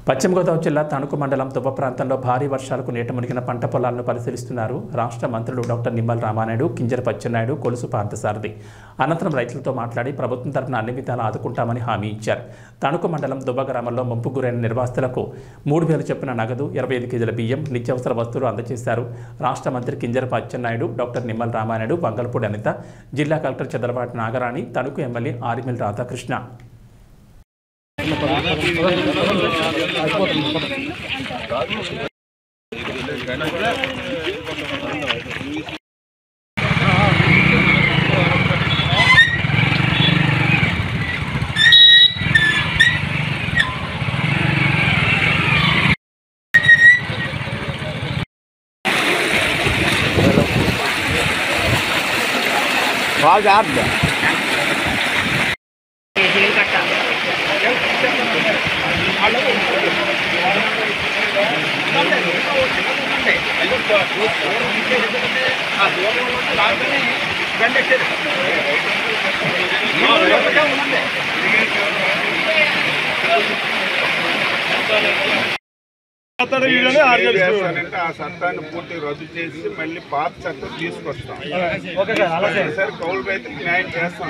పశ్చిమ గోదావరి జిల్లా తణుకు మండలం దువ్వ ప్రాంతంలో భారీ వర్షాలకు నీట మునిగిన పంట పొలాలను పరిశీలిస్తున్నారు రాష్ట్ర మంత్రులు డాక్టర్ నిమ్మల రామానాయుడు, కింజరాపు అచ్చెన్నాయుడు, కొలుసు పార్థసారథి. అనంతరం రైతులతో మాట్లాడి ప్రభుత్వం తరపున అన్ని విధాలా ఆదుకుంటామని హామీ ఇచ్చారు. తణుకు మండలం దువ్వ గ్రామంలో ముంపు గురైన నిర్వాసితులకు 3,000 చొప్పున నగదు, 25 కేజీల బియ్యం, నిత్యావసర వస్తువులు అందజేశారు. రాష్ట్ర మంత్రి కింజరాపు అచ్చెన్నాయుడు, డాక్టర్ నిమ్మల రామానాయుడు, బంగళపూడి అనిత, జిల్లా కలెక్టర్ చంద్రబాటి నాగరాణి, తణుకు ఎమ్మెల్యే ఆరిమిల్ రాధాకృష్ణ. చట్టాన్ని పూర్తి రద్దు చేసి మళ్ళీ పాత చట్టం తీసుకొస్తాం. కౌలు రైతులకు న్యాయం చేస్తాం.